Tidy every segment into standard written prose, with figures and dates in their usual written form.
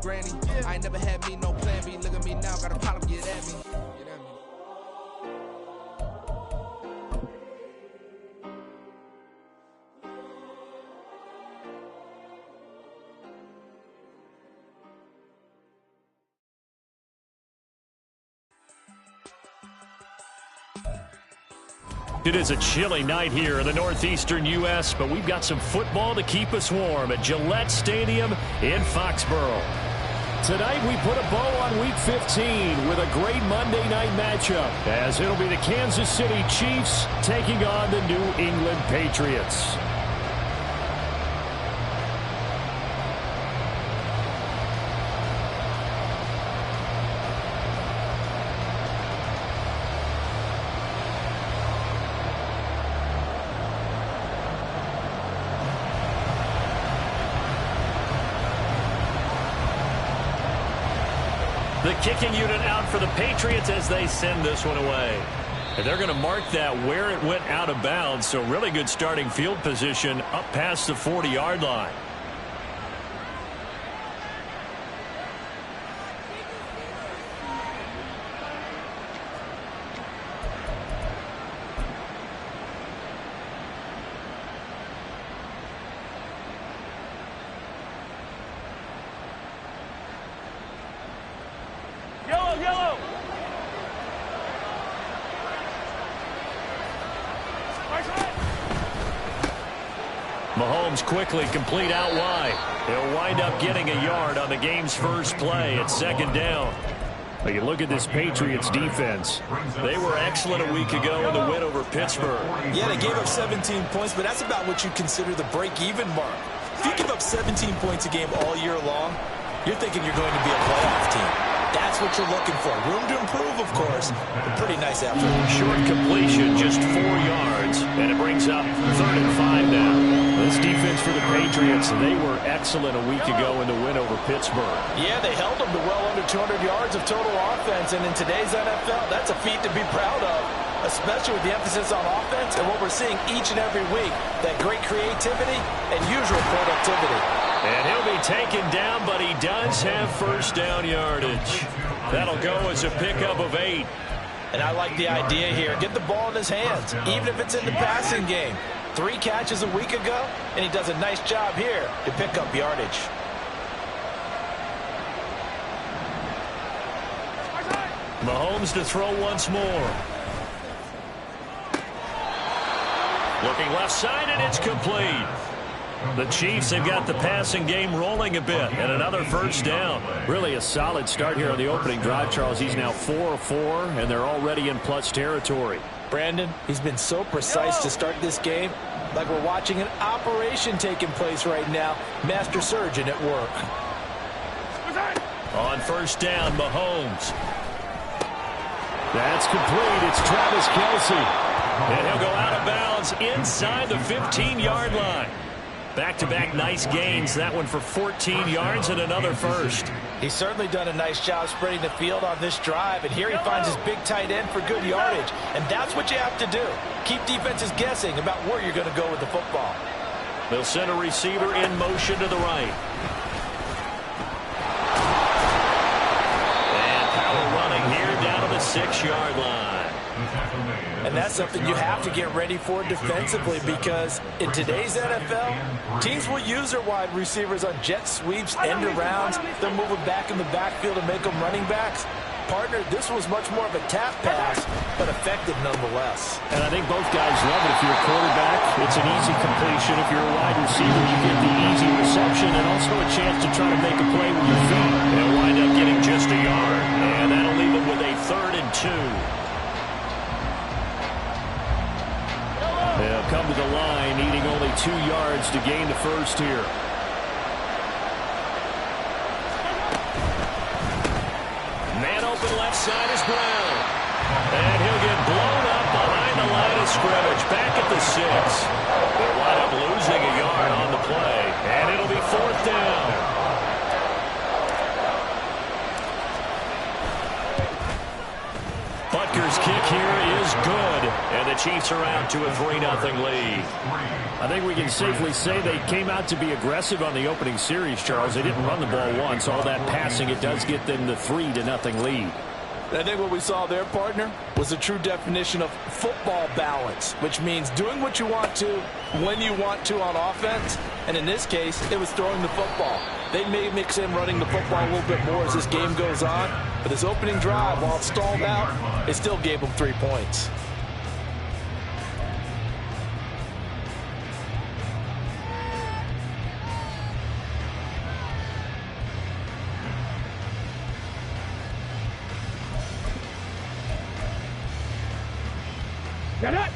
granny. I ain't never had me no plan B. Look at me now, got a problem, get at me. Get at me. It is a chilly night here in the northeastern U.S., but we've got some football to keep us warm at Gillette Stadium in Foxborough. Tonight we put a bow on Week 15 with a great Monday night matchup, as it'll be the Kansas City Chiefs taking on the New England Patriots. The kicking unit out for the Patriots as they send this one away. And they're going to mark that where it went out of bounds, so really good starting field position up past the 40-yard line. Mahomes quickly complete out wide. He'll wind up getting a yard on the game's first play at second down. But you look at this Patriots defense. They were excellent a week ago in the win over Pittsburgh. Yeah, they gave up 17 points, but that's about what you consider the break-even mark. If you give up 17 points a game all year long, you're thinking you're going to be a playoff team. That's what you're looking for. Room to improve, of course, but pretty nice effort. Short completion, just 4 yards, and it brings up 3rd and 5 now. This defense for the Patriots, they were excellent a week ago in the win over Pittsburgh. Yeah, they held them to well under 200 yards of total offense, and in today's NFL, that's a feat to be proud of, especially with the emphasis on offense and what we're seeing each and every week, that great creativity and usual productivity. And he'll be taken down, but he does have first down yardage. That'll go as a pickup of 8. And I like the idea here. Get the ball in his hands, even if it's in the passing game. 3 catches a week ago, and he does a nice job here to pick up yardage. Mahomes to throw once more. Looking left side, and it's complete. The Chiefs have got the passing game rolling a bit, and another first down. Really a solid start here on the opening drive, Charles. He's now 4 of 4, and they're already in plus territory. Brandon, he's been so precise to start this game, like we're watching an operation taking place right now. Master surgeon at work. On first down, Mahomes. That's complete. It's Travis Kelce. And he'll go out of bounds inside the 15-yard line. Back-to-back nice gains. That one for 14 yards and another first. He's certainly done a nice job spreading the field on this drive, and here he finds his big tight end for good yardage. And that's what you have to do. Keep defenses guessing about where you're going to go with the football. They'll send a receiver in motion to the right. And power running here down to the 6-yard line. And that's something you have to get ready for defensively, because in today's NFL, teams will use their wide receivers on jet sweeps, end arounds. They'll move them back in the backfield and make them running backs. Partner, this was much more of a tap pass, but effective nonetheless. And I think both guys love it. If you're a quarterback, it's an easy completion. If you're a wide receiver, you get the easy reception and also a chance to try to make a play with your feet. They'll wind up getting just a yard, and that'll leave them with a 3rd and 2. They'll come to the line, needing only 2 yards to gain the first here. Man open left side is Brown. And he'll get blown up behind the line of scrimmage. Back at the 6. They'll wind up losing a yard on the play. And it'll be 4th down. Butker's His kick here is good, and the Chiefs are out to a 3-0 lead. I think we can safely say they came out to be aggressive on the opening series, Charles. They didn't run the ball once. All that passing, it does get them the 3-0 lead. I think what we saw there, partner, was a true definition of football balance, which means doing what you want to when you want to on offense. And in this case, it was throwing the football. They may mix in running the football a little bit more as this game goes on. But this opening drive, while it stalled out, it still gave them 3 points. Get it!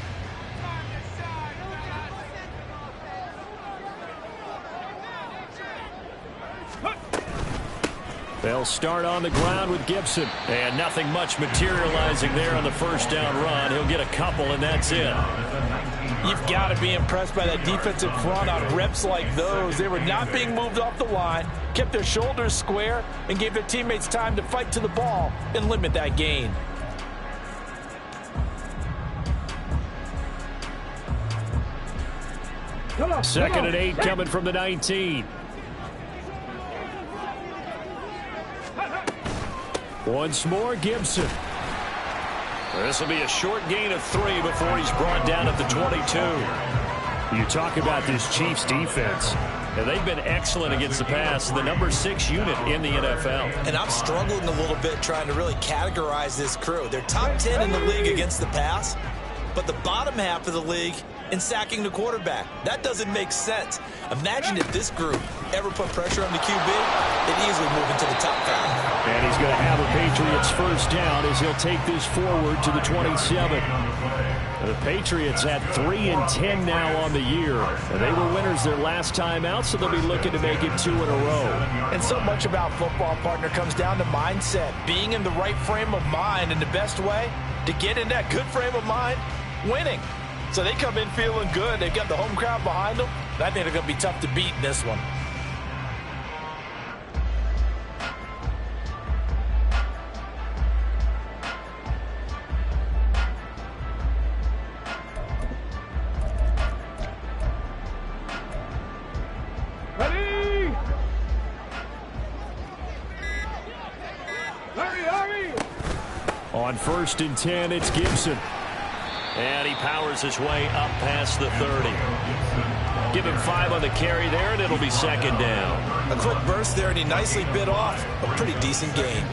They'll start on the ground with Gibson. And nothing much materializing there on the first down run. He'll get a couple, and that's it. You've got to be impressed by that defensive front on reps like those. They were not being moved off the line, kept their shoulders square, and gave their teammates time to fight to the ball and limit that gain. Second and 8 coming from the 19. Once more, Gibson. This will be a short gain of 3 before he's brought down at the 22. You talk about this Chiefs defense. And they've been excellent against the pass, the number 6 unit in the NFL. And I'm struggling a little bit trying to really categorize this crew. They're top 10 in the league against the pass, but the bottom half of the league in sacking the quarterback. That doesn't make sense. Imagine if this group ever put pressure on the QB, they'd easily move into the top 5. And he's going to have a Patriots first down as he'll take this forward to the 27. The Patriots at 3-10 now on the year. And they were winners their last time out, so they'll be looking to make it 2 in a row. And so much about football, partner, comes down to mindset. Being in the right frame of mind, and the best way to get in that good frame of mind, winning. So they come in feeling good. They've got the home crowd behind them. And I think they're going to be tough to beat in this one. Ready! Hurry, hurry! On 1st and 10, it's Gibson. And he powers his way up past the 30. Give him 5 on the carry there, and it'll be 2nd down. A quick burst there, and he nicely bit off a pretty decent gain.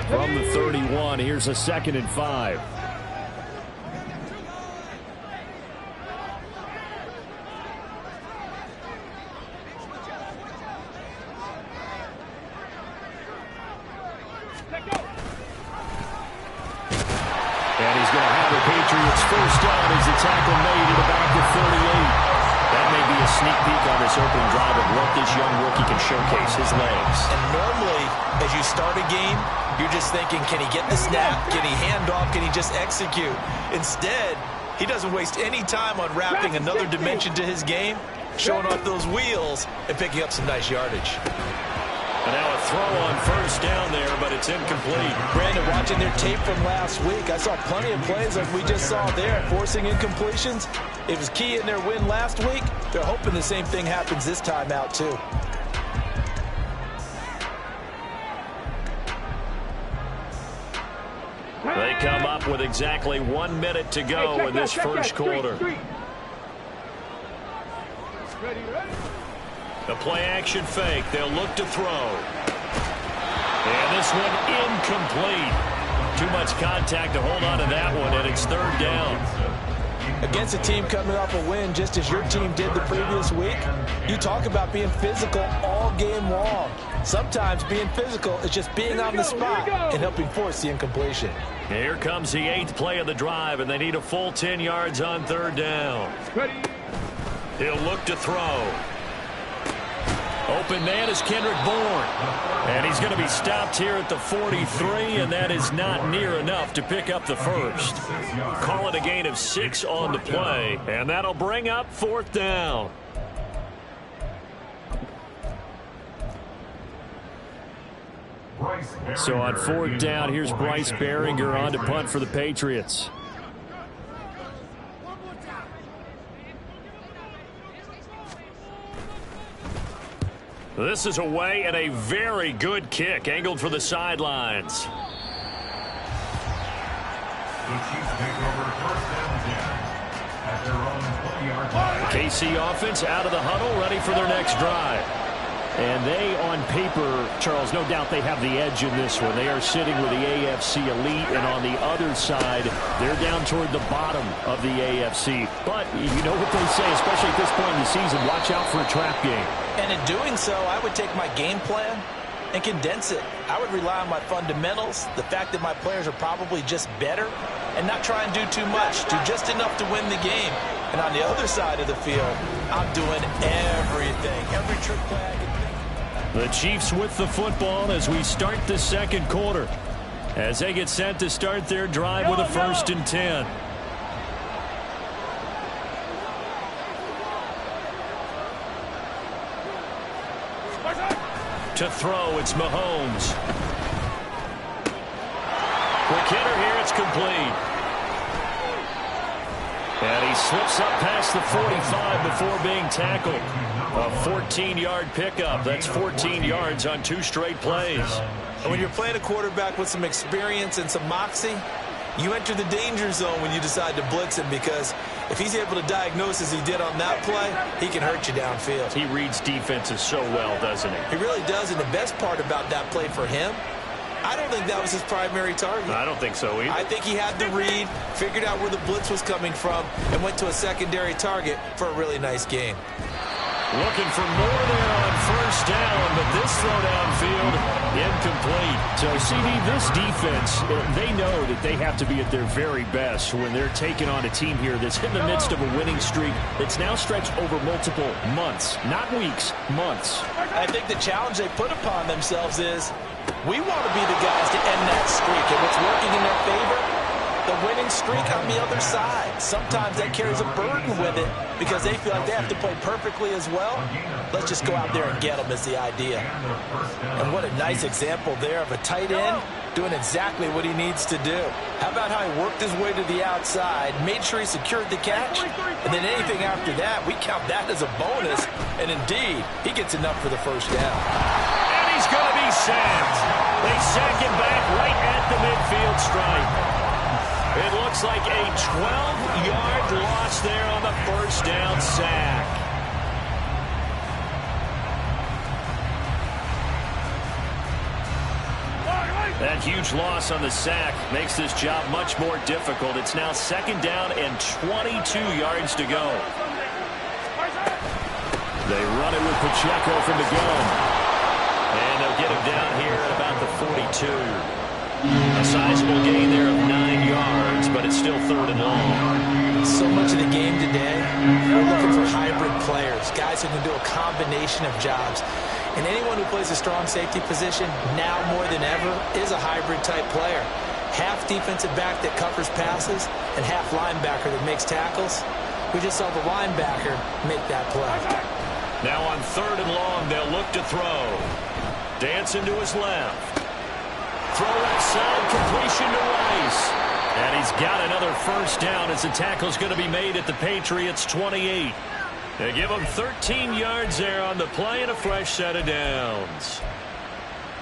From the 31, here's a 2nd and 5. And he's going to have the Patriots first down as the tackle made at about the 38. That may be a sneak peek on this opening drive of what this young rookie can showcase, his legs. And normally, as you start a game, you're just thinking, can he get the snap? Can he hand off? Can he just execute? Instead, he doesn't waste any time on wrapping another dimension to his game, showing off those wheels and picking up some nice yardage. And now a throw on first down there, but it's incomplete. Brandon, watching their tape from last week, I saw plenty of plays like we just saw there, forcing incompletions. It was key in their win last week. They're hoping the same thing happens this time out, too. They come up with exactly 1 minute to go in this first quarter. Ready, ready? The play-action fake. They'll look to throw. And this one incomplete. Too much contact to hold on to that one, and it's 3rd down. Against a team coming off a win, just as your team did the previous week, you talk about being physical all game long. Sometimes being physical is just being on the spot and helping force the incompletion. Here comes the 8th play of the drive, and they need a full 10 yards on 3rd down. Ready? He'll look to throw. Open man is Kendrick Bourne. And he's going to be stopped here at the 43, and that is not near enough to pick up the first. Call it a gain of 6 on the play, and that'll bring up 4th down. So on fourth down, here's Bryce Behringer on to punt for the Patriots. This is away and a very good kick angled for the sidelines. KC offense out of the huddle, ready for their next drive. And they, on paper, Charles, no doubt they have the edge in this one. They are sitting with the AFC elite, and on the other side, they're down toward the bottom of the AFC. But you know what they say, especially at this point in the season, watch out for a trap game. And in doing so, I would take my game plan and condense it. I would rely on my fundamentals, the fact that my players are probably just better, and not try and do too much, do just enough to win the game. And on the other side of the field, I'm doing everything, every trick play I can think. The Chiefs with the football as we start the second quarter, as they get set to start their drive with a 1st and 10. To throw, it's Mahomes. Quick hitter here, it's complete. And he slips up past the 45 before being tackled. A 14-yard pickup. That's 14 yards on 2 straight plays. And when you're playing a quarterback with some experience and some moxie, you enter the danger zone when you decide to blitz him, because if he's able to diagnose as he did on that play, he can hurt you downfield. He reads defenses so well, doesn't he? He really does, and the best part about that play for him, I don't think that was his primary target. I don't think so either. I think he had the read, figured out where the blitz was coming from, and went to a secondary target for a really nice game. Looking for more there on 1st down, but this throw downfield incomplete. So, CD, this defense, they know that they have to be at their very best when they're taking on a team here that's in the midst of a winning streak that's now stretched over multiple months, not weeks, months. I think the challenge they put upon themselves is, we want to be the guys to end that streak, and what's working in their favor, the winning streak on the other side. Sometimes that carries a burden with it because they feel like they have to play perfectly as well. Let's just go out there and get them is the idea. And what a nice example there of a tight end doing exactly what he needs to do. How about how he worked his way to the outside, made sure he secured the catch, and then anything after that, we count that as a bonus. And indeed, he gets enough for the 1st down. And he's going to be sacked. They sack him back right at the midfield stripe. It looks like a 12-yard loss there on the 1st down sack. That huge loss on the sack makes this job much more difficult. It's now 2nd down and 22 yards to go. They run it with Pacheco from the gun. And they'll get him down here at about the 42. A sizable gain there of 9 yards, but it's still 3rd and long. So much of the game today, we're looking for hybrid players, guys who can do a combination of jobs. And anyone who plays a strong safety position, now more than ever, is a hybrid-type player. Half defensive back that covers passes, and half linebacker that makes tackles. We just saw the linebacker make that play. Now on 3rd and long, they'll look to throw. Dancing to his left. Throw outside, completion to Rice. And he's got another 1st down as the tackle's going to be made at the Patriots' 28. They give him 13 yards there on the play and a fresh set of downs.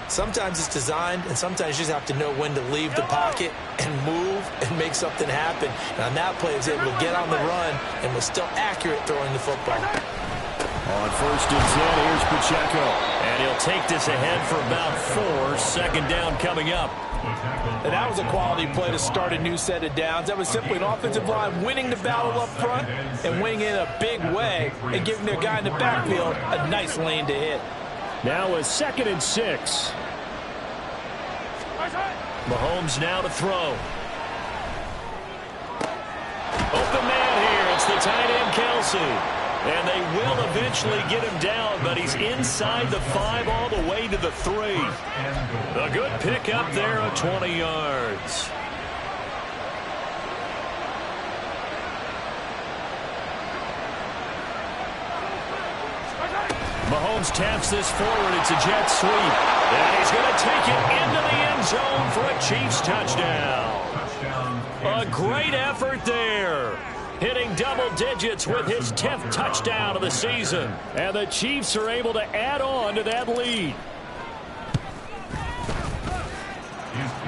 Sometimes it's designed, and sometimes you just have to know when to leave the pocket and move and make something happen. And on that play, he was able to get on the run and was still accurate throwing the football. On 1st and 10, here's Pacheco. And he'll take this ahead for about 4. 2nd down coming up. And that was a quality play to start a new set of downs. That was simply an offensive line winning the battle up front and winning in a big way and giving their guy in the backfield a nice lane to hit. Now a 2nd and 6. Mahomes now to throw. Open man here. It's the tight end, Kelsey. And they will eventually get him down, but he's inside the 5 all the way to the 3. A good pickup there of 20 yards. Mahomes taps this forward. It's a jet sweep. And he's going to take it into the end zone for a Chiefs touchdown. A great effort there. Hitting double digits with his 10th touchdown of the season. And the Chiefs are able to add on to that lead.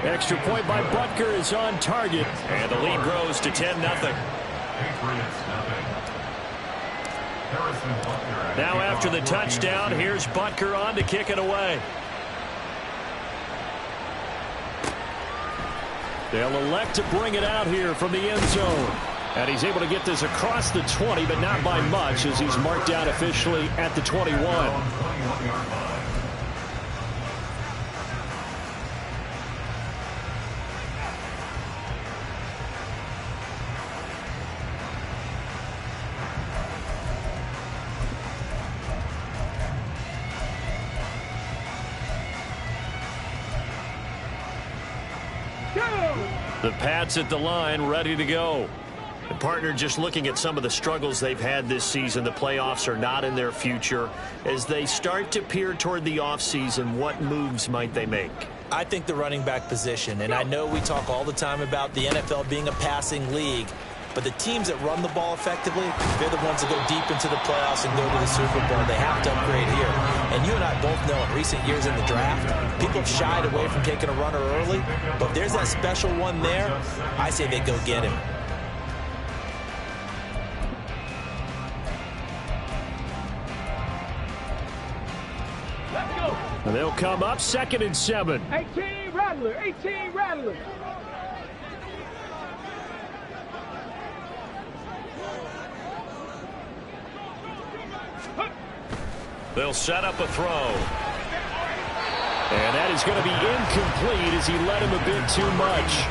Extra point by Butker is on target. And the lead grows to 10-0. Now after the touchdown, here's Butker on to kick it away. They'll elect to bring it out here from the end zone. And he's able to get this across the 20, but not by much, as he's marked down officially at the 21. The Pats at the line, ready to go. The partner, just looking at some of the struggles they've had this season, the playoffs are not in their future. As they start to peer toward the offseason, what moves might they make? I think the running back position, and I know we talk all the time about the NFL being a passing league, but the teams that run the ball effectively, they're the ones that go deep into the playoffs and go to the Super Bowl. They have to upgrade here. And you and I both know in recent years in the draft, people have shied away from taking a runner early, but if there's that special one there, I say they go get him. They'll come up 2nd and 7. 18 Rattler, 18 Rattler. They'll set up a throw. And that is going to be incomplete as he let him a bit too much.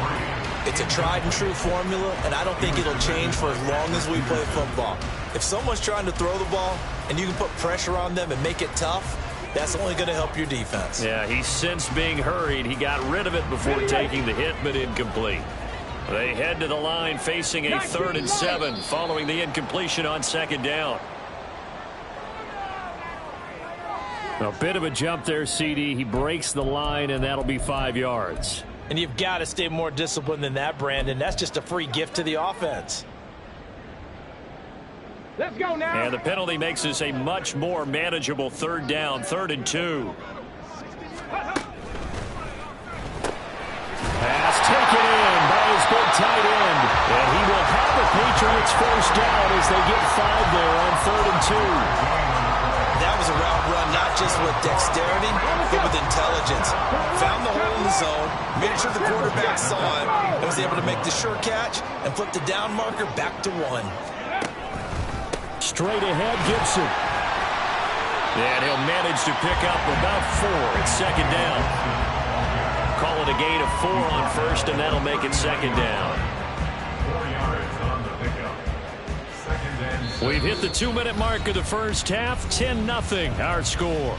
It's a tried and true formula, and I don't think it'll change for as long as we play football. If someone's trying to throw the ball and you can put pressure on them and make it tough, that's only going to help your defense. Yeah, he's since being hurried. He got rid of it before taking the hit, but incomplete. They head to the line facing a 3rd and 7 following the incompletion on 2nd down. A bit of a jump there, CD. He breaks the line, and that'll be 5 yards. And you've got to stay more disciplined than that, Brandon. That's just a free gift to the offense. Let's go now. And the penalty makes this a much more manageable 3rd down, 3rd and 2. Pass taken in by his big tight end. And he will have the Patriots 1st down as they get 5 there on 3rd and 2. That was a route run, not just with dexterity, but with intelligence. Found the hole in the zone, made sure the quarterback saw it, and was able to make the sure catch and flip the down marker back to 1. Straight ahead, Gibson. And he'll manage to pick up about 4 at 2nd down. Call it a gain of 4 on 1st, and that'll make it 2nd down. We've hit the 2-minute mark of the first half. 10-0 our score.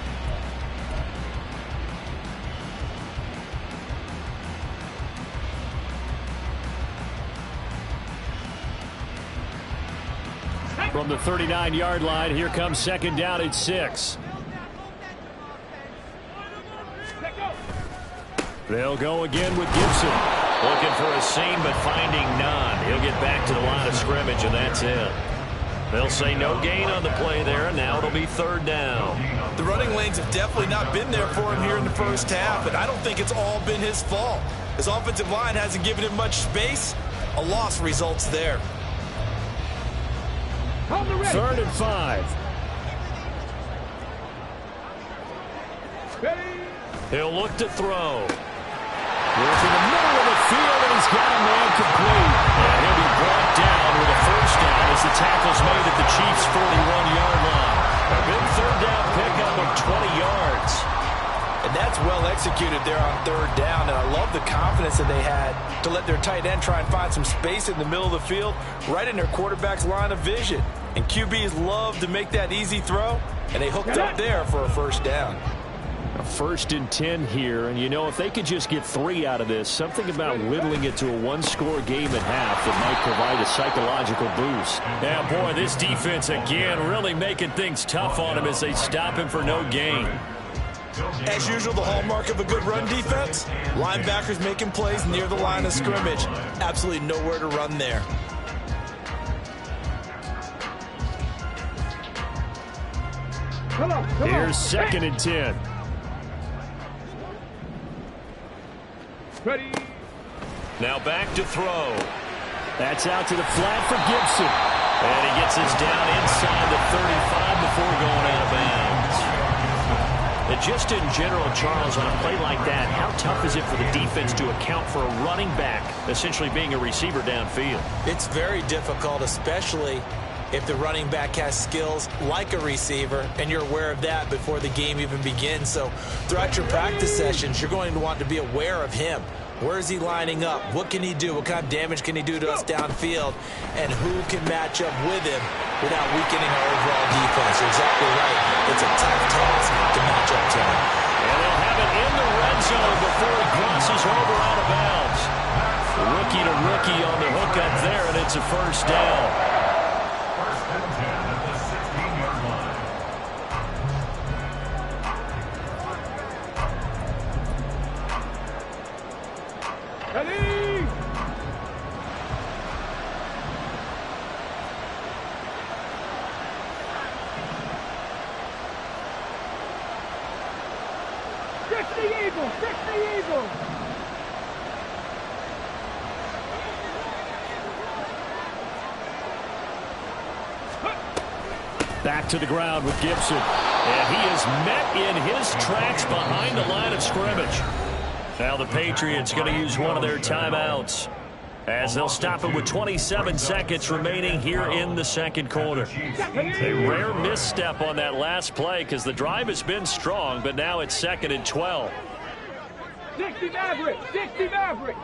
From the 39-yard line, here comes 2nd down at 6. They'll go again with Gibson. Looking for a seam, but finding none. He'll get back to the line of scrimmage, and that's it. They'll say no gain on the play there, and now it'll be 3rd down. The running lanes have definitely not been there for him here in the first half, and I don't think it's all been his fault. His offensive line hasn't given him much space. A loss results there. 3rd and 5. He'll look to throw. Goes in the middle of the field, and he's got a man complete. And he'll be brought down with a 1st down as the tackle's made at the Chiefs' 41-yard line. A big 3rd down pickup of 20 yards. And that's well executed there on 3rd down. And I love the confidence that they had to let their tight end try and find some space in the middle of the field, right in their quarterback's line of vision. And QBs love to make that easy throw, and they hooked up there for a 1st down. 1st and 10 here, and you know, if they could just get 3 out of this, something about whittling it to a 1-score game at half that might provide a psychological boost. Yeah, boy, this defense again really making things tough on him as they stop him for no gain. As usual, the hallmark of a good run defense, linebackers making plays near the line of scrimmage. Absolutely nowhere to run there. Here's 2nd and 10. Ready. Now back to throw. That's out to the flat for Gibson. And he gets this down inside the 35 before going out of bounds. And just in general, Charles, on a play like that, how tough is it for the defense to account for a running back essentially being a receiver downfield? It's very difficult, especially if the running back has skills like a receiver, and you're aware of that before the game even begins. So throughout your practice sessions, you're going to want to be aware of him. Where is he lining up? What can he do? What kind of damage can he do to us downfield? And who can match up with him without weakening our overall defense? You're exactly right. It's a tough task to match up to him. And they'll have it in the red zone before he crosses over out of bounds. Rookie to rookie on the hook up there, and it's a 1st down. Ready. Fix the eagle. Fix the eagle. Back to the ground with Gibson. And he is met in his tracks behind the line of scrimmage. Now the Patriots going to use one of their timeouts as they'll stop it with 27 seconds remaining here in the 2nd quarter. A rare misstep on that last play because the drive has been strong, but now it's 2nd and 12. 60 Maverick. 60 Maverick.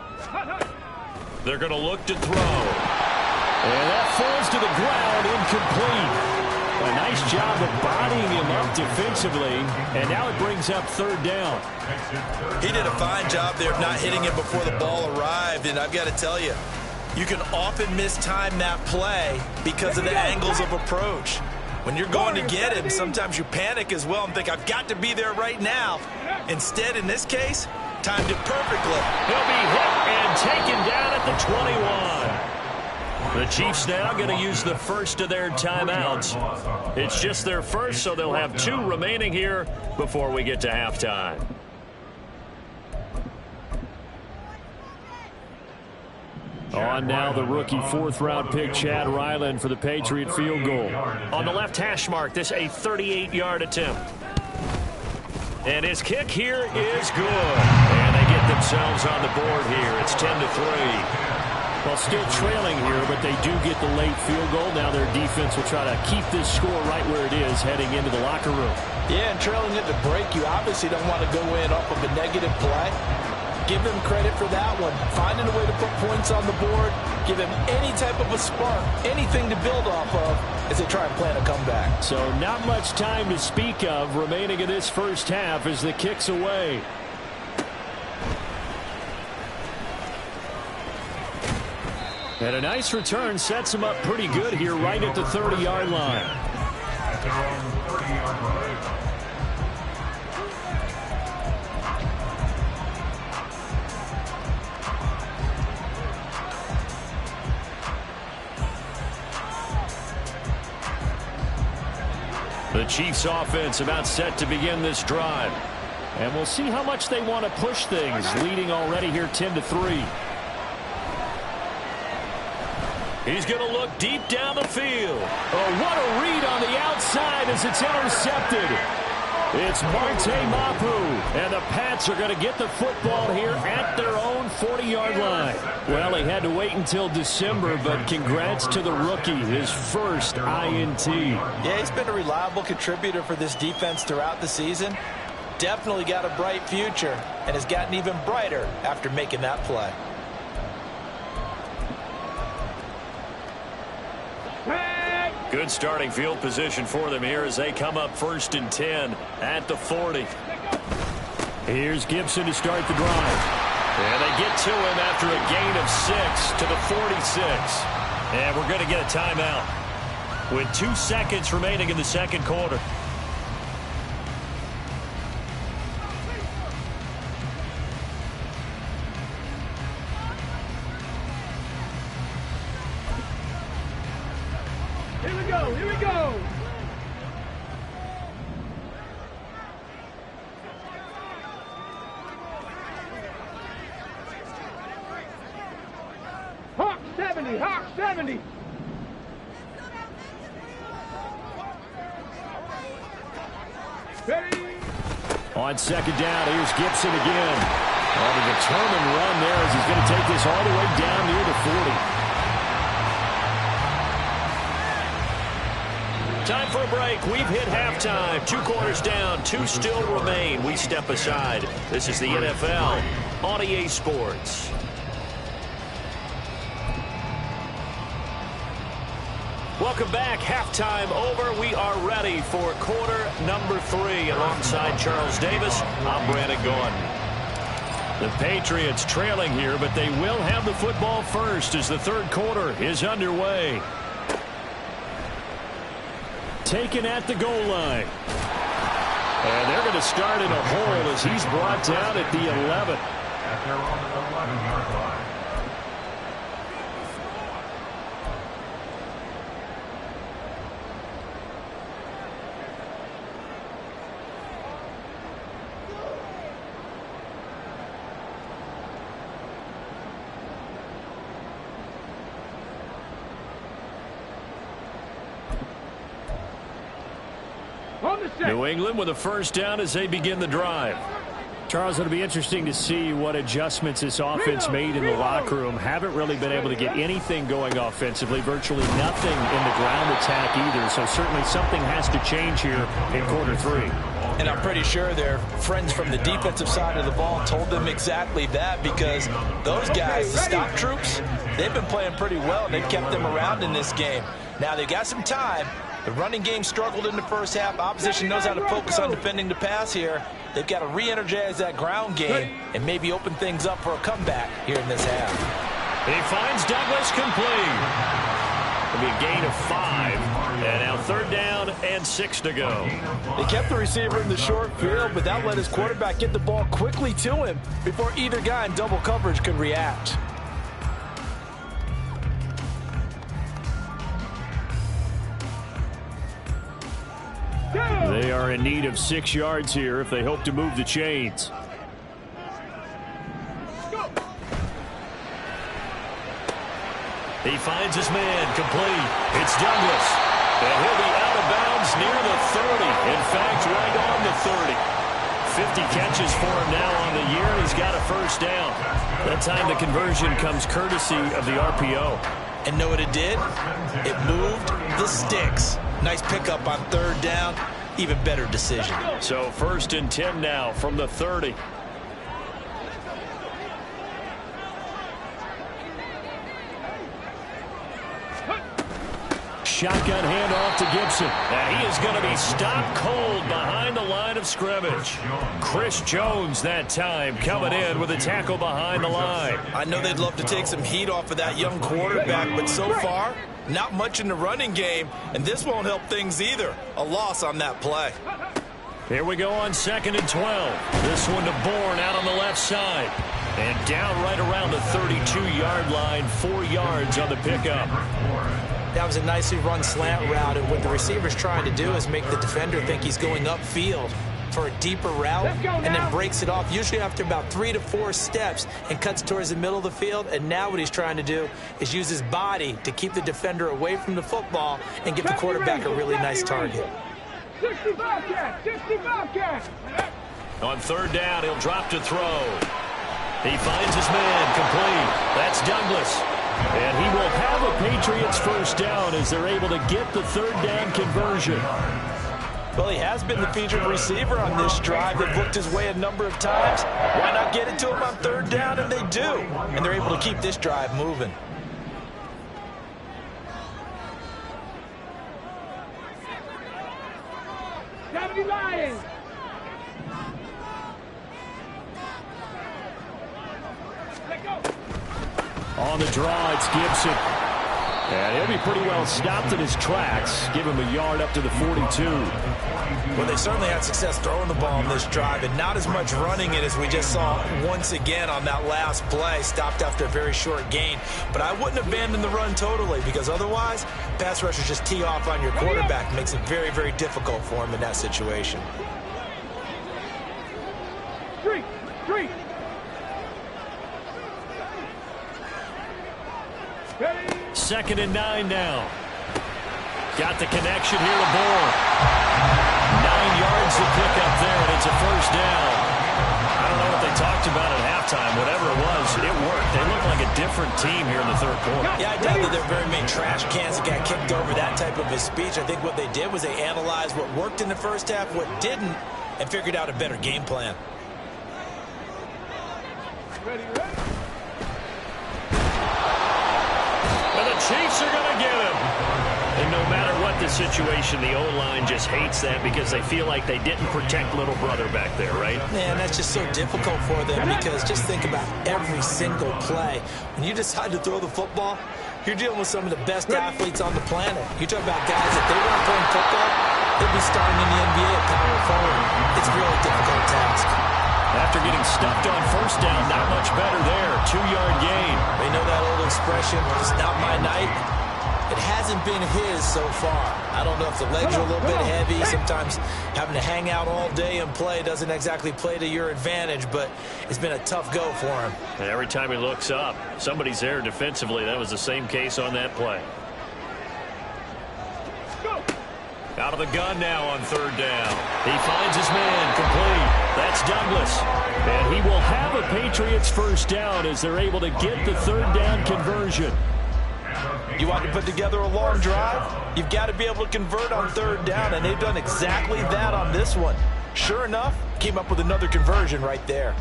They're going to look to throw. And that falls to the ground, incomplete. A nice job of bodying him up defensively, and now it brings up 3rd down. He did a fine job there of not hitting him before the ball arrived, and I've got to tell you, you can often mistime that play because of the angles of approach. When you're going to get him, sometimes you panic as well and think, I've got to be there right now. Instead, in this case, timed it perfectly. He'll be hit and taken down at the 21. The Chiefs now going to use the first of their timeouts. It's just their first, so they'll have 2 remaining here before we get to halftime. On now the rookie 4th-round pick Chad Ryland for the Patriot field goal. On the left hash mark, this a 38-yard attempt. And his kick here is good. And they get themselves on the board here. It's 10-3. Well, still trailing here, but they do get the late field goal. Now their defense will try to keep this score right where it is heading into the locker room. Yeah, and trailing at the break, you obviously don't want to go in off of a negative play. Give them credit for that one. Finding a way to put points on the board, give them any type of a spark, anything to build off of as they try and plan a comeback. So not much time to speak of remaining in this first half as the kick's away. And a nice return sets him up pretty good here right at the 30-yard line. The Chiefs offense about set to begin this drive. And we'll see how much they want to push things, leading already here 10-3. He's going to look deep down the field. Oh, what a read on the outside as it's intercepted. It's Marte Mapu, and the Pats are going to get the football here at their own 40-yard line. Well, he had to wait until December, but congrats to the rookie, his first INT. Yeah, he's been a reliable contributor for this defense throughout the season. Definitely got a bright future, and has gotten even brighter after making that play. Good starting field position for them here as they come up 1st and 10 at the 40. Here's Gibson to start the drive. And they get to him after a gain of 6 to the 46. And we're going to get a timeout with 2 seconds remaining in the second quarter. Here we go, here we go. Hawk 70, Hawk 70. Ready? On second down, here's Gibson again. On a determined run there as he's going to take this all the way down near the 40. Time for a break. We've hit halftime. 2 quarters down, 2 still remain. We step aside. This is the NFL on EA Sports. Welcome back. Halftime over. We are ready for quarter number 3. Alongside Charles Davis, I'm Brandon Gordon. The Patriots trailing here, but they will have the football first as the third quarter is underway. Taken at the goal line. And they're going to start in a hole as he's brought down at the 11. At their own 11-yard line. New England with a first down as they begin the drive. Charles, it'll be interesting to see what adjustments this offense made in the locker room. Haven't really been able to get anything going offensively. Virtually nothing in the ground attack either. So certainly something has to change here in quarter 3. And I'm pretty sure their friends from the defensive side of the ball told them exactly that, because those guys, the stop troops, they've been playing pretty well. They've kept them around in this game. Now they've got some time. The running game struggled in the first half. Opposition knows how to focus on defending the pass here. They've got to re-energize that ground game and maybe open things up for a comeback here in this half. He finds Douglas complete. It'll be a gain of 5. And now third down and 6 to go. They kept the receiver in the short field, but that let his quarterback get the ball quickly to him before either guy in double coverage could react. They are in need of 6 yards here if they hope to move the chains. He finds his man complete. It's Douglas. And he'll be out of bounds near the 30. In fact, right on the 30. 50 catches for him now on the year. He's got a first down. That time the conversion comes courtesy of the RPO. And know what it did? It moved the sticks. Nice pickup on third down. Even better decision. So first and 10 now from the 30. Shotgun handoff to Gibson. And he is going to be stopped cold behind the line of scrimmage. Chris Jones that time coming in with a tackle behind the line. I know they'd love to take some heat off of that young quarterback, but so far, not much in the running game, and this won't help things either. A loss on that play. Here we go on second and 12. This one to Bourne out on the left side. And down right around the 32-yard line, 4 yards on the pickup. That was a nicely run slant route, and what the receiver's trying to do is make the defender think he's going upfield for a deeper route, and then breaks it off, usually after about 3 to 4 steps, and cuts towards the middle of the field. And now what he's trying to do is use his body to keep the defender away from the football and give the quarterback a really nice target. 65 catch, 65 catch. On third down, he'll drop to throw. He finds his man complete. That's Douglas. And he will have a Patriots first down as they're able to get the third down conversion. Well, he has been the featured receiver on this drive. They've looked his way a number of times. Why not get it to him on third down? And they do. And they're able to keep this drive moving. On the draw, it's Gibson. And he'll be pretty well stopped in his tracks. Give him a yard up to the 42. Well, they certainly had success throwing the ball on this drive, and not as much running it as we just saw once again on that last play. Stopped after a very short gain. But I wouldn't abandon the run totally, because otherwise, pass rushers just tee off on your quarterback. Makes it very, very difficult for him in that situation. Street. Second and 9 now. Got the connection here to Bourne. 9 yards to pick up there, and it's a first down. I don't know what they talked about at halftime. Whatever it was, it worked. They look like a different team here in the third quarter. Yeah, I doubt that there are very many trash cans that got kicked over that type of a speech. I think what they did was they analyzed what worked in the first half, what didn't, and figured out a better game plan. Ready. And the Chiefs are going to get him. And no matter what the situation, the O-line just hates that because they feel like they didn't protect little brother back there, right? Man, that's just so difficult for them because just think about every single play. When you decide to throw the football, you're dealing with some of the best athletes on the planet. You talk about guys, if they weren't playing football, they'd be starting in the NBA at power forward. It's a really difficult task. After getting stuffed on first down, not much better there. 2-yard gain. They know that old expression, it's not my night. It hasn't been his so far. I don't know if the legs are a little bit heavy. Sometimes having to hang out all day and play doesn't exactly play to your advantage, but it's been a tough go for him. And every time he looks up, somebody's there defensively. That was the same case on that play. Out of the gun now on third down. He finds his man, complete. That's Douglas. And he will have a Patriots first down as they're able to get the third down conversion. You want to put together a long drive? You've got to be able to convert on third down, and they've done exactly that on this one. Sure enough, came up with another conversion right there.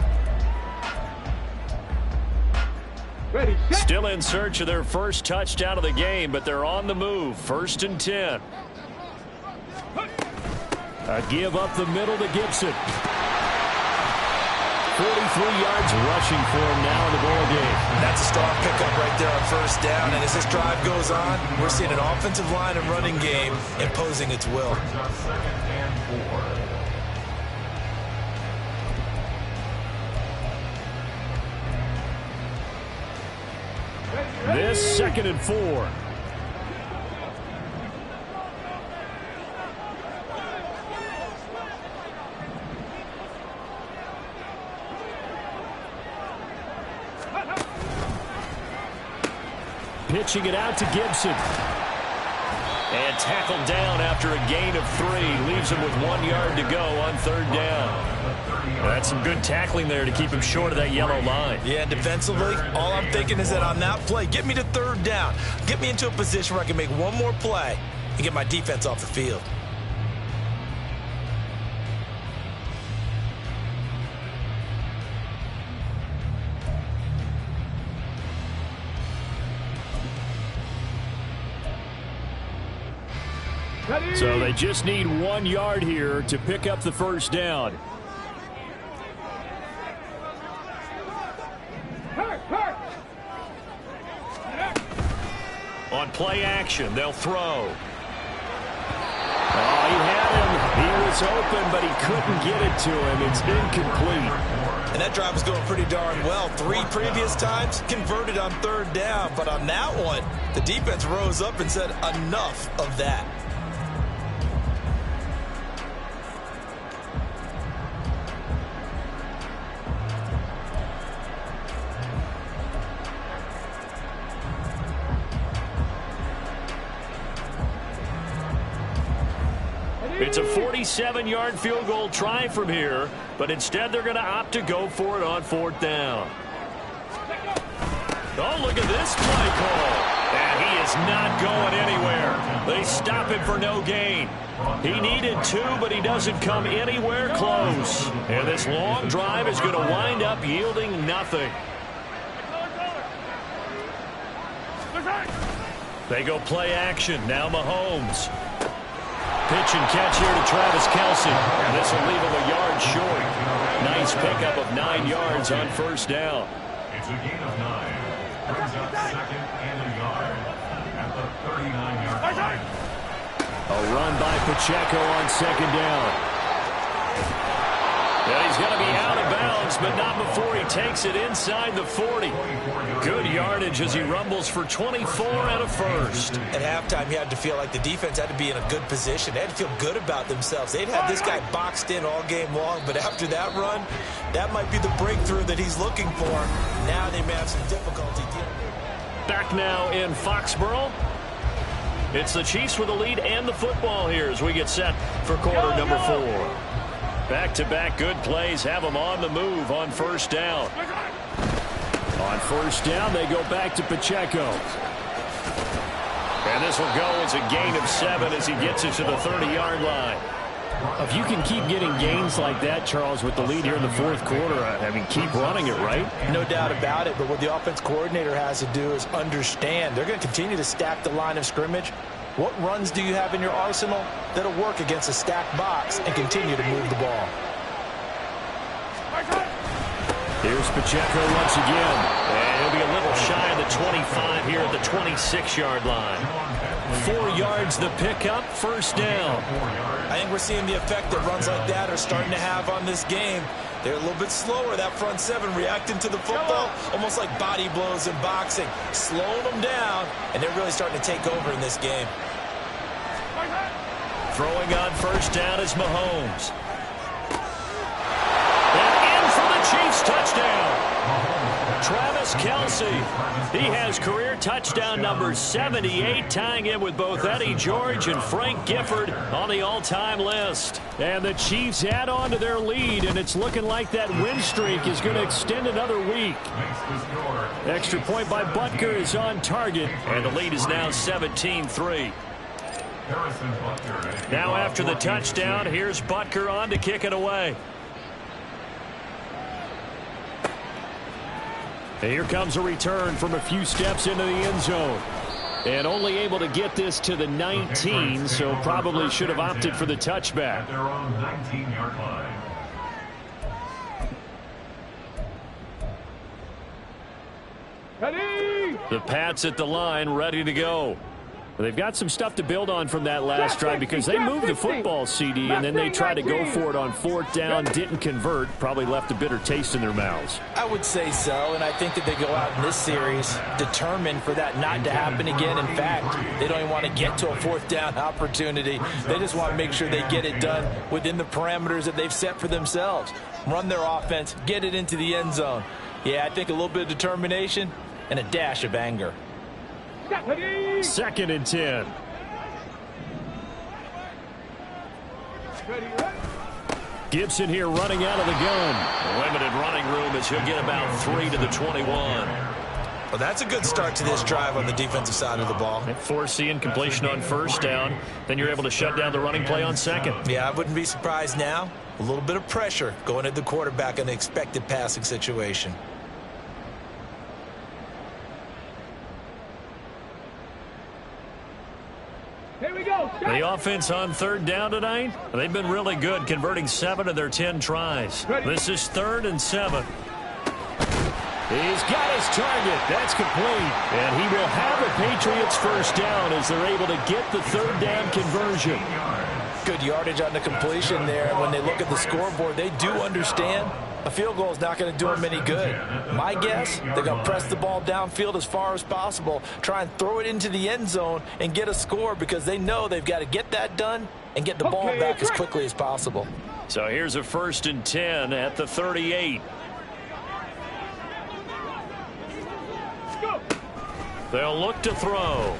Ready. Still in search of their first touchdown of the game, but they're on the move. 1st and 10. A give up the middle to Gibson. 43 yards rushing for him now in the ball game. That's a strong pickup right there on first down. And as this drive goes on, we're seeing an offensive line and running game imposing its will. This 2nd and 4. Pitching it out to Gibson. And tackled down after a gain of 3. Leaves him with 1 yard to go on third down. That's some good tackling there to keep him short of that yellow line. Yeah, defensively, all I'm thinking is that on that play, get me to third down. Get me into a position where I can make one more play and get my defense off the field. So they just need 1 yard here to pick up the first down. On play action, they'll throw. Oh, he had him. He was open, but he couldn't get it to him. It's incomplete. And that drive was going pretty darn well. 3 previous times, converted on third down. But on that one, the defense rose up and said, enough of that. It's a 47-yard field goal try from here, but instead they're going to opt to go for it on 4th down. Oh, look at this play call. And he is not going anywhere. They stop him for no gain. He needed 2, but he doesn't come anywhere close. And this long drive is going to wind up yielding nothing. They go play action. Now Mahomes. Pitch and catch here to Travis Kelce. And this will leave him a yard short. Nice pickup of 9 yards on first down. It's a gain of 9. Brings up second and a yard at the 39-yard line. A run by Pacheco on second down. And he's going to be out of bounds, but not before he takes it inside the 40. Good yardage as he rumbles for 24 and a first. At halftime, you had to feel like the defense had to be in a good position. They had to feel good about themselves. They'd had this guy boxed in all game long, but after that run, that might be the breakthrough that he's looking for. Now they may have some difficulty dealing. Back now in Foxborough. It's the Chiefs with the lead and the football here as we get set for quarter number 4. Back-to-back good plays have them on the move on first down. On first down, they go back to Pacheco. And this will go as a gain of 7 as he gets it to the 30-yard line. If you can keep getting gains like that, Charles, with the lead here in the fourth quarter, I mean, keep running it, right? No doubt about it, but what the offense coordinator has to do is understand they're going to continue to stack the line of scrimmage. What runs do you have in your arsenal that'll work against a stacked box and continue to move the ball? Here's Pacheco once again. And he'll be a little shy of the 25 here at the 26-yard line. 4 yards the pickup, first down. I think we're seeing the effect that runs like that are starting to have on this game. They're a little bit slower, that front 7, reacting to the football, almost like body blows in boxing, slowing them down, and they're really starting to take over in this game. Throwing on first down is Mahomes. And in for the Chiefs touchdown. Travis Kelce. He has career touchdown number 78, tying in with both Eddie George and Frank Gifford on the all-time list. And the Chiefs add on to their lead, and it's looking like that win streak is going to extend another week. Extra point by Butker is on target, and the lead is now 17-3. Now after the touchdown, here's Butker on to kick it away. And here comes a return from a few steps into the end zone. And only able to get this to the 19, so probably should have opted for the touchback. At their own 19-yard line. Ready! The Pats at the line, ready to go. They've got some stuff to build on from that last drive because they moved the football, CD, and then they tried to go for it on fourth down, didn't convert, probably left a bitter taste in their mouths. I would say so, and I think that they go out in this series determined for that not to happen again. In fact, they don't even want to get to a fourth down opportunity. They just want to make sure they get it done within the parameters that they've set for themselves. Run their offense, get it into the end zone. Yeah, I think a little bit of determination and a dash of anger. Second and 10. Gibson here running out of the gun. Limited running room as he'll get about 3 to the 21. Well, that's a good start to this drive on the defensive side of the ball. Forcing incompletion on first down. Then you're able to shut down the running play on second. Yeah, I wouldn't be surprised now. A little bit of pressure going at the quarterback in an expected passing situation. Here we go. The offense on third down tonight, they've been really good, converting 7 of their 10 tries. This is 3rd and 7. He's got his target. That's complete. And he will have a Patriots first down as they're able to get the third down conversion. Good yardage on the completion there. When they look at the scoreboard, they do understand a field goal is not going to do them any good. My guess, they're going to press the ball downfield as far as possible, try and throw it into the end zone and get a score because they know they've got to get that done and get the ball back as quickly as possible. So here's a 1st and 10 at the 38. They'll look to throw.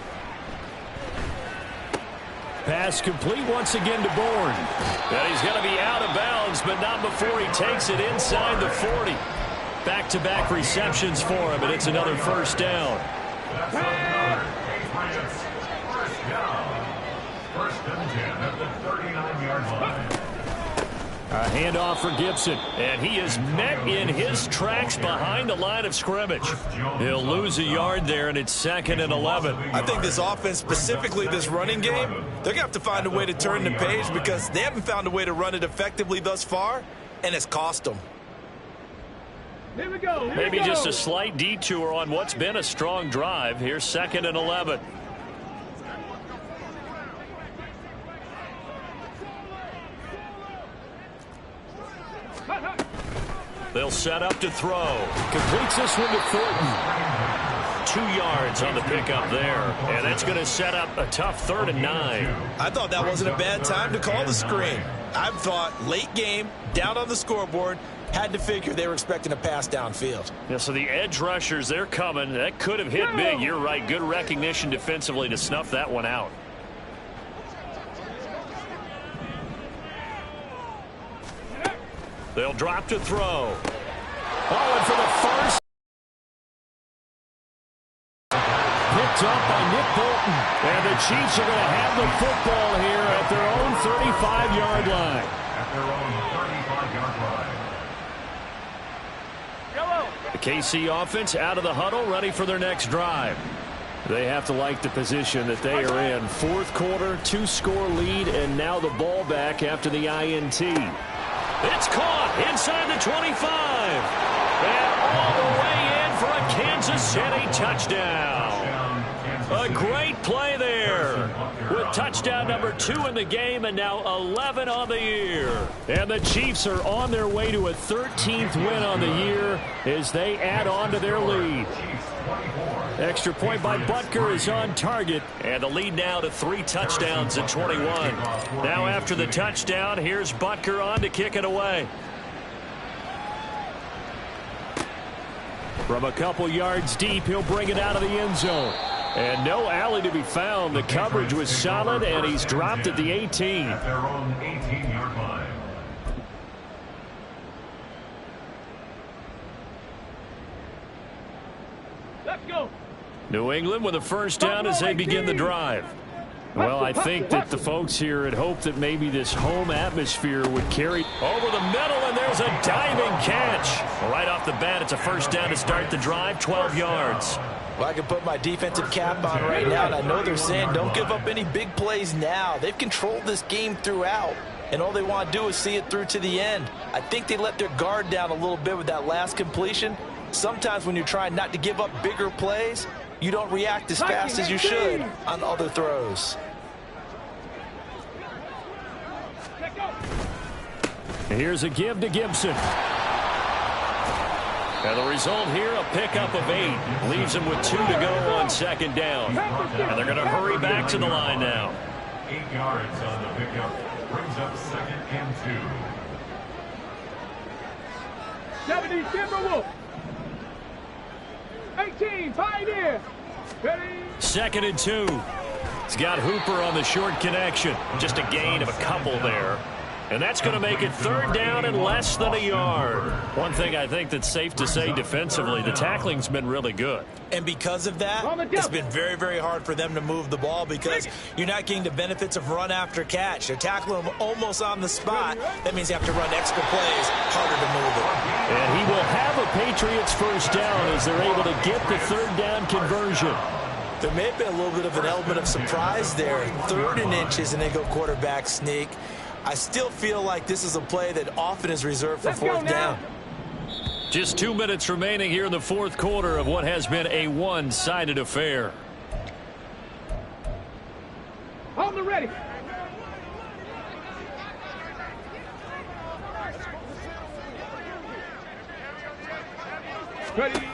Pass complete once again to Bourne. And he's going to be out of bounds, but not before he takes it inside the 40. Back-to-back receptions for him, and it's another first down. That's the third. Patriots first down. 1st and 10 at the 39-yard line. A handoff for Gibson, and he is met in his tracks behind the line of scrimmage. He'll lose a yard there, and it's 2nd and 11. I think this offense, specifically this running game, they're going to have to find a way to turn the page because they haven't found a way to run it effectively thus far, and it's cost them. Here we go. Maybe just a slight detour on what's been a strong drive. Here's 2nd and 11. They'll set up to throw. Completes this one to Thornton. 2 yards on the pickup there. And that's going to set up a tough 3rd and 9. I thought that wasn't a bad time to call the screen. I thought late game, down on the scoreboard, had to figure they were expecting a pass downfield. Yeah, so the edge rushers, they're coming. That could have hit big. You're right. Good recognition defensively to snuff that one out. They'll drop to throw. Oh, and for the first. Picked up by Nick Bolton. And the Chiefs are going to have the football here at their own 35-yard line. At their own 35-yard line. The KC offense out of the huddle, ready for their next drive. They have to like the position that they are in. 4th quarter, 2-score lead, and now the ball back after the INT. It's caught inside the 25. And all the way in for a Kansas City touchdown. A great play there with touchdown number 2 in the game and now 11 on the year. And the Chiefs are on their way to a 13th win on the year as they add on to their lead. Extra point by Butker is on target. And the lead now to 3 touchdowns at 21. Now after the touchdown, here's Butker on to kick it away. From a couple yards deep, he'll bring it out of the end zone. And no alley to be found. The coverage was solid, and he's dropped at the 18. At their own 18-yard line. Let's go. New England with a first down as they begin the drive. Well, I think that the folks here had hoped that maybe this home atmosphere would carry over the middle, and there's a diving catch. Right off the bat, it's a first down to start the drive, 12 yards. Well, I can put my defensive cap on right now, and I know they're saying don't give up any big plays now. They've controlled this game throughout, and all they want to do is see it through to the end. I think they let their guard down a little bit with that last completion. Sometimes when you're trying not to give up bigger plays, you don't react as fast as you should on other throws. Here's a give to Gibson. And the result here, a pickup of 8. Leaves him with 2 to go on 2nd down. And they're going to hurry back to the line now. 8 yards on the pickup. Brings up 2nd and 2. 70, Timberwolf. 18, Pioneer. Ready. 2nd and 2. He's got Hooper on the short connection. Just a gain of a couple there. And that's going to make it 3rd down and less than a yard. One thing I think that's safe to say defensively, the tackling's been really good. And because of that, it's been very, very hard for them to move the ball because you're not getting the benefits of run after catch. They're tackling them almost on the spot. That means you have to run extra plays, harder to move it. And he will have a Patriots first down as they're able to get the 3rd down conversion. There may have been a little bit of an element of surprise there. 3rd and inches, and they go quarterback sneak. I still feel like this is a play that often is reserved for 4th down. Just 2 minutes remaining here in the 4th quarter of what has been a one-sided affair. On the ready. Ready.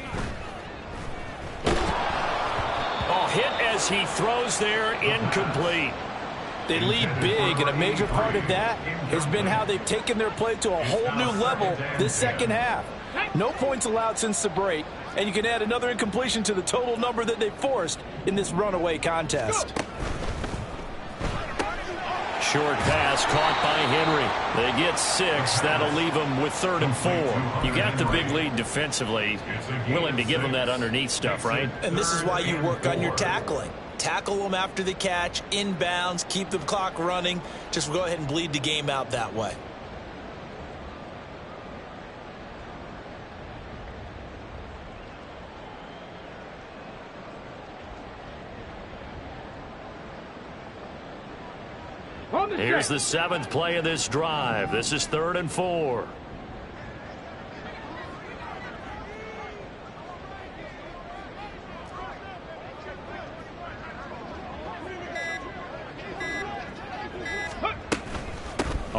Oh, hit as he throws there, incomplete. They lead big, and a major part of that has been how they've taken their play to a whole new level this 2nd half. No points allowed since the break, and you can add another incompletion to the total number that they forced in this runaway contest. Short pass caught by Henry. They get 6. That'll leave them with 3rd and 4. You got the big lead defensively. Willing to give them that underneath stuff, right? And this is why you work on your tackling. Tackle them after the catch, inbounds, keep the clock running. Just go ahead and bleed the game out that way. Here's the 7th play of this drive. This is 3rd and 4.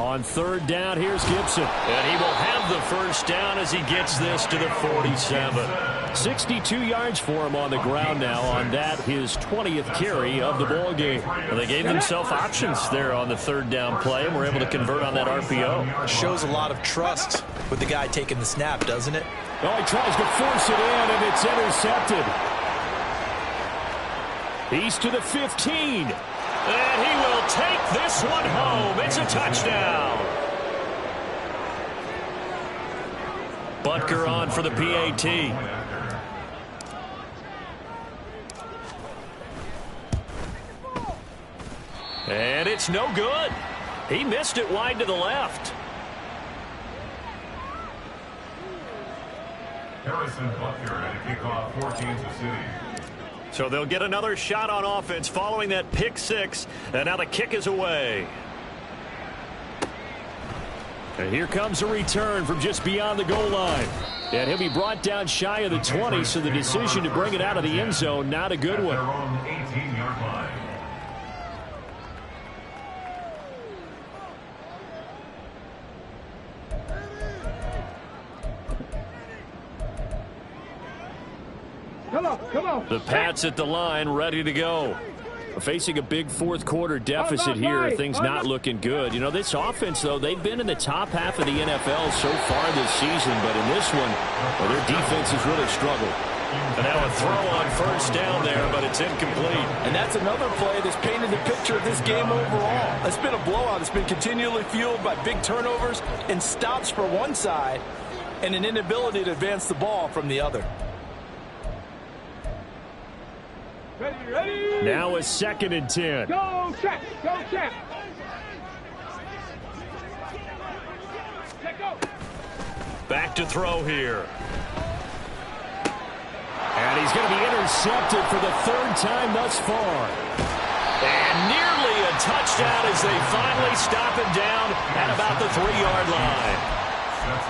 On third down, here's Gibson. And he will have the first down as he gets this to the 47. 62 yards for him on the ground now on that, his 20th carry of the ball game. Well, they gave themselves options there on the third down play and were able to convert on that RPO. Shows a lot of trust with the guy taking the snap, doesn't it? Oh, he tries to force it in, and it's intercepted. He's to the 15. And he will take this one home. It's a touchdown. Butker on for the PAT. And it's no good. He missed it wide to the left. Harrison Butker at a kickoff for Kansas City. So they'll get another shot on offense following that pick six. And now the kick is away. And here comes a return from just beyond the goal line. And he'll be brought down shy of the 20, so the decision to bring it out of the end zone, not a good one. Their own 18-yard line. Come on. The Pats at the line, ready to go. Facing a big fourth quarter deficit here, things not looking good. You know, this offense, though, they've been in the top half of the NFL so far this season, but in this one, well, their defense has really struggled. And now a throw on first down there, but it's incomplete. And that's another play that's painted the picture of this game overall. It's been a blowout. It's been continually fueled by big turnovers and stops for one side and an inability to advance the ball from the other. Ready. Now a 2nd and 10. Go, check. Back to throw here. And he's going to be intercepted for the 3rd time thus far. And nearly a touchdown as they finally stop him down at about the 3-yard line.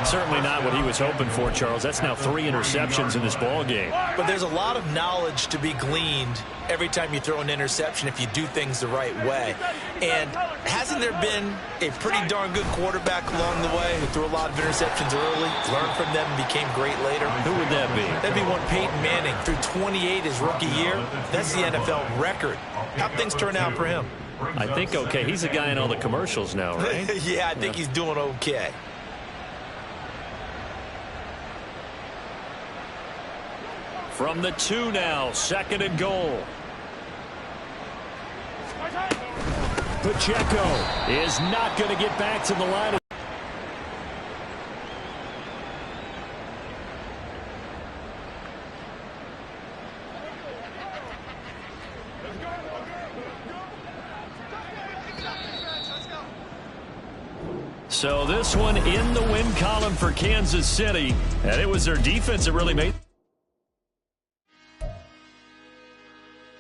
Certainly not what he was hoping for, Charles. That's now 3 interceptions in this ball game. But there's a lot of knowledge to be gleaned every time you throw an interception if you do things the right way. And hasn't there been a pretty darn good quarterback along the way who threw a lot of interceptions early, learned from them, and became great later? Who would that be? That'd be one Peyton Manning. Threw 28 his rookie year. That's the NFL record. How'd things turn out for him? I think okay. He's a guy in all the commercials now, right? Yeah, I think he's doing okay. From the 2 now, 2nd and goal. Pacheco is not going to get back to the line. So this one in the win column for Kansas City, and it was their defense that really made